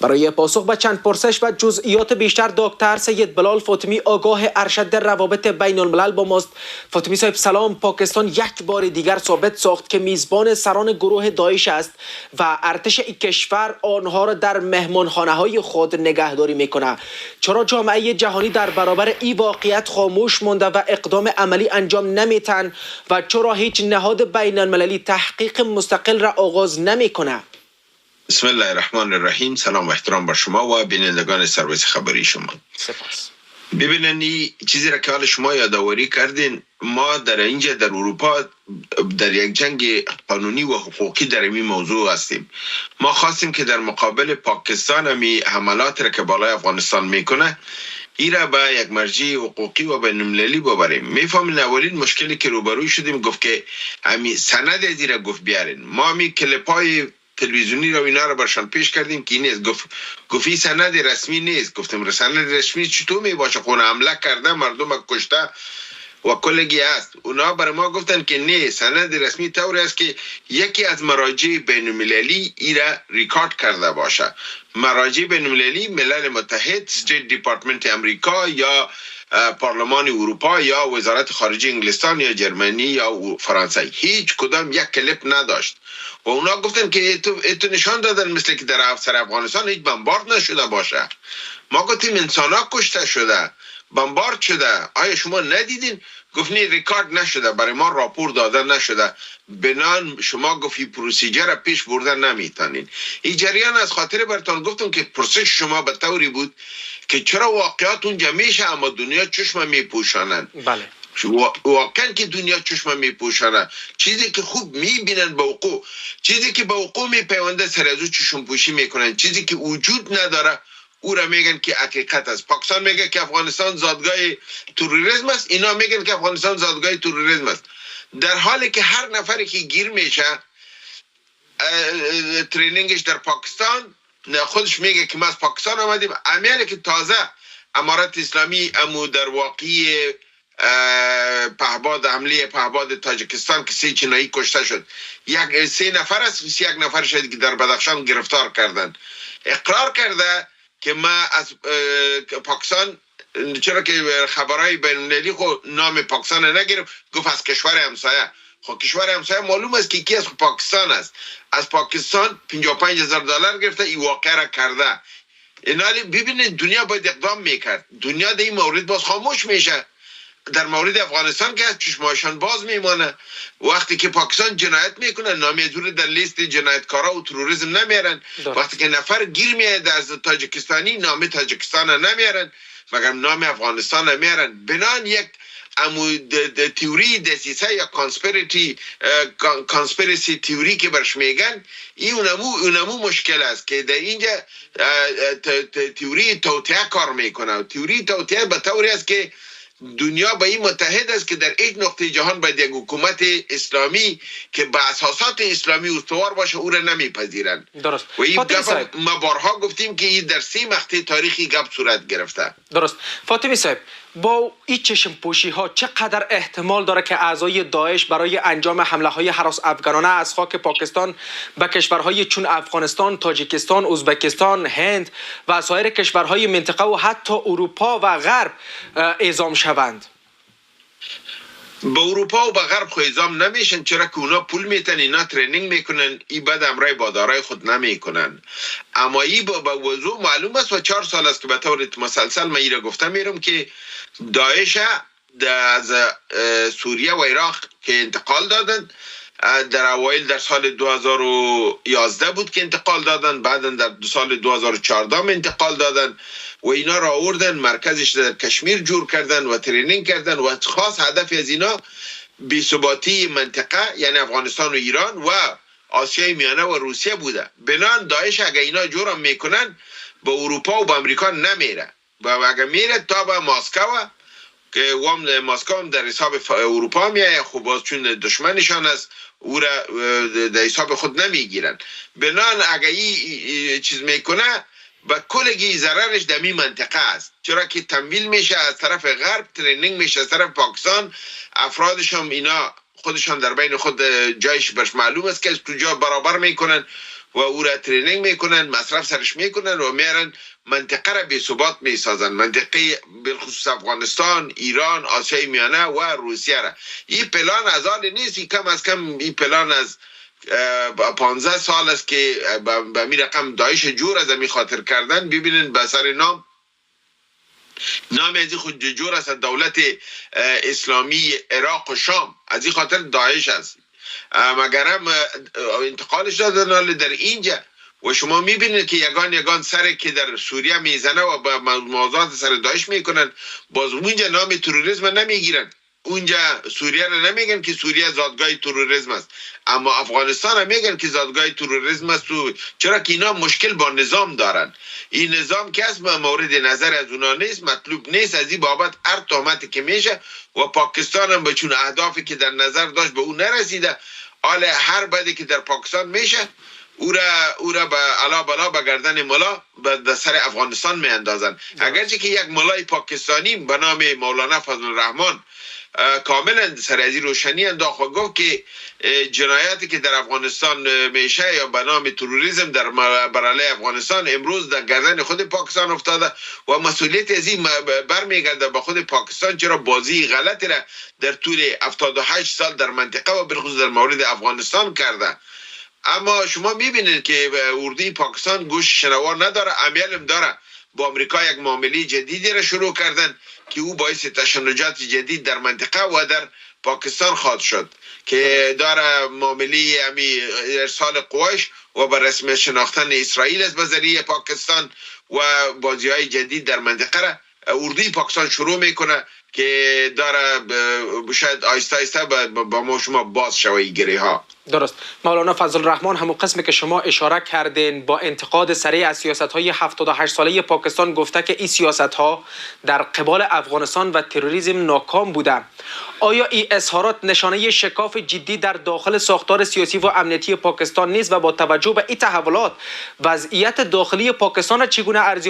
برای پاسخ به چند پرسش و جزئیات بیشتر دکتر سید بلال فاطمی آگاه ارشد روابط بین الملل با ماست. فاطمی صاحب سلام. پاکستان یک بار دیگر ثابت ساخت که میزبان سران گروه داعش است و ارتش این کشور آنها را در مهمانخانه‌های خود نگهداری میکنه. چرا جامعه جهانی در برابر این واقعیت خاموش مانده و اقدام عملی انجام نمیتن و چرا هیچ نهاد بین المللی تحقیق مستقل را آغاز نمیکنه؟ بسم الله الرحمن الرحیم. سلام و احترام بر شما و بینندگان سرویس خبری شما. سپاس. ببینید چیزی را که حال شما یادآوری کردین، ما در اینجا در اروپا در یک جنگ قانونی و حقوقی در این موضوع هستیم. ما خواستیم که در مقابل پاکستان همی حملات را که بالای افغانستان میکنه ایرا با یک مرجع حقوقی و بین المللی ببریم. میفهمین اولین مشکلی که روبروی شدیم گفت که همی سند از ایرا گفت بیارین. ما همی کلیپای تلویزیونی رو اینا رو برشان پیش کردیم که نیست. گفتی سند رسمی نیست. گفتم سند رسمی چطور می باشه؟ خونه حمله کرده، مردم کشته و کلگی است. اونا برای ما گفتن که نه، سند رسمی طوری است که یکی از مراجع بین المللی ایرا ریکارد کرده باشه. مراجع بین المللی، ملل متحد، استیت دیپارتمنت امریکا یا پارلمان اروپا یا وزارت خارجه انگلستان یا جرمنی یا فرانسه، هیچ کدام یک کلیپ نداشت. و اونا گفتن که تو نشان دادن مثل که در افسر افغانستان هیچ بمبارد نشده باشه. ما گفتیم انسان ها کشته شده، بمبارد شده، آیا شما ندیدین؟ گفتنی ریکارد نشده، برای ما راپور داده نشده، بنان شما گفتی پروسیجر را پیش بردن نمیتونین. این جریان از خاطر برتان گفتم که پرسش شما به طوری بود که چرا واقعات اونجا میشه اما دنیا چشم میپوشانن. بله. واقعا که دنیا چشم میپوشانه، چیزی که خوب میبینن به وقوع، چیزی که به وقوع میپیونده سر از او چشم پوشی میکنن، چیزی که وجود نداره او را میگن که حقیقت است. پاکستان میگه که افغانستان زادگاه تروریسم است، اینا میگن که افغانستان زادگاه تروریسم است، در حالی که هر نفری که گیر میشه ترینینگش در پاکستان خودش میگه که ما از پاکستان آمدیم. امیالی که تازه امارت اسلامی امو در واقعی پهباد حمله پهباد تاجیکستان که 3 چینایی کشته شد، 3 نفر است، 1 نفر شد که در بدخشان گرفتار کردن، اقرار کرده که ما از پاکستان، چرا که خبرهای بین المللی خود نام پاکستان نگرفت، گفت از کشور همسایه. خب کشور همسایه معلوم است که کی از پاکستان است. از پاکستان $55,000 گرفته، این واقعه را کرده. اینالی ببینید دنیا باید اقدام میکرد. دنیا در این مورد باز خاموش میشه. در مورد افغانستان که از چشماشان باز میمانه. وقتی که پاکستان جنایت میکنه نامی دور در لیست جنایتکارا و تروریسم نمیارن. وقتی که نفر گیر میاد از تاجیکستانی نام تاجیکستان نمیارن، مگر نام افغانستان نمیارن. بنان یک تیوری دسیسه یا کانسپیرسی تیوری که برش میگن، این اونمو مشکل است که در اینجا تیوری توطئه کار میکنه. تیوری توطئه به طوری است که دنیا با این متحد است که در یک نقطه جهان باید یک حکومت اسلامی که به اساسات اسلامی استوار باشه او را نمیپذیرن. درست. و این گپ ما بارها گفتیم که این در 3 مقطع تاریخی گپ صورت گرفته. درست. فاطمی صاحب، با این چشم پوشی ها چقدر احتمال داره که اعضای داعش برای انجام حمله های هراس افغانانه از خاک پاکستان به کشورهای چون افغانستان، تاجیکستان، ازبکستان، هند و سایر کشورهای منطقه و حتی اروپا و غرب اعزام شوند؟ به اروپا و به غرب خو اعزام نمیشن، چرا که اونا پول میتن، اینا ترینینگ میکنن، این بعد امرای بادارای خود نمیکنن. اما این با وضوح معلوم است و 4 سال است که به طور مسلسل من ایره گفته میرم که داعش از سوریه و عراق که انتقال دادن، در اوایل در سال 2011 بود که انتقال دادن، بعدا در سال 2014 انتقال دادن و اینا را آوردن مرکزش در کشمیر جور کردن و ترینینگ کردن و خاص هدف از اینا بی‌ثباتی منطقه یعنی افغانستان و ایران و آسیای میانه و روسیه بوده. بنان داعش اگه اینا جورم میکنن به اروپا و به امریکا نمیره و اگه میره تا به مسکو که مسکو هم در حساب اروپا میایه، خب باز چون دشمنشان است او را در حساب خود نمیگیرن. بنان اگه این چیز میکنه و کلگی ضررش در این منطقه است، چرا که تمویل میشه از طرف غرب، ترینینگ میشه از طرف پاکستان، افرادش هم اینا خودشان در بین خود جایش برش معلوم است که از کجا برابر میکنن و او را ترینینگ میکنن، مصرف سرش میکنن و میارن منطقه را بی ثبات میسازن. منطقه بالخصوص افغانستان، ایران، آسیای میانه و روسیه را. این پلان از آن نیست، کم از کم این پلان از 15 سال است که به می رقم داعش جور از می خاطر کردن. ببینین به سر نام از خود جور است دولت اسلامی عراق و شام، از این خاطر داعش است. مگر هم انتقالش دادن در اینجا و شما میبینید که یگان سر که در سوریه میزنه و با موضوعات سر داعش میکنن، باز اونجا نام تروریسم نمیگیرن. اونجا سوریه رو نمیگن که سوریه زادگاه تروریسم است، اما افغانستان هم میگن که زادگاه تروریسم است. چرا که اینا مشکل با نظام دارن. این نظام که از مورد نظر از اونا نیست، مطلوب نیست. از این بابت هر تهمتی که میشه و پاکستان هم به چون اهدافی که در نظر داشت به اون نرسیده، حالا هر بدی که در پاکستان میشه او را به علا بلا به گردن ملا به سر افغانستان می اندازن. اگرچه که یک ملای پاکستانی به نام مولانا فضل الرحمن کاملا سر از روشنی انداخت و گفت که جنایاتی که در افغانستان میشه یا به نام تروریسم در برای افغانستان امروز در گردن خود پاکستان افتاده و مسئولیت از این برمیگرده به خود پاکستان. چرا بازی غلطی را در طول 78 سال در منطقه و بالخصوص در مورد افغانستان کرده. اما شما میبینید که اردوی پاکستان گوش شنوار نداره، عمیلم داره. با امریکا یک معامله جدیدی را شروع کردن که او باعث تشنجات جدید در منطقه و در پاکستان خواهد شد، که داره معامله ارسال قواش و به رسمیت شناختن اسرائیل از به ذریعه پاکستان و بازی‌های جدید در منطقه را اردوی پاکستان شروع میکنه که داره شاید آیسته آیسته با ما شما باز شوی گره ها. درست. مولانا فضل الرحمن همون قسمی که شما اشاره کردین با انتقاد سریع از سیاست‌های 78 ساله پاکستان گفته که این سیاست‌ها در قبال افغانستان و تروریسم ناکام بوده. آیا این اظهارات نشانه شکاف جدی در داخل ساختار سیاسی و امنیتی پاکستان نیست و با توجه به این تحولات وضعیت داخلی پاکستان چگونه ارزیابی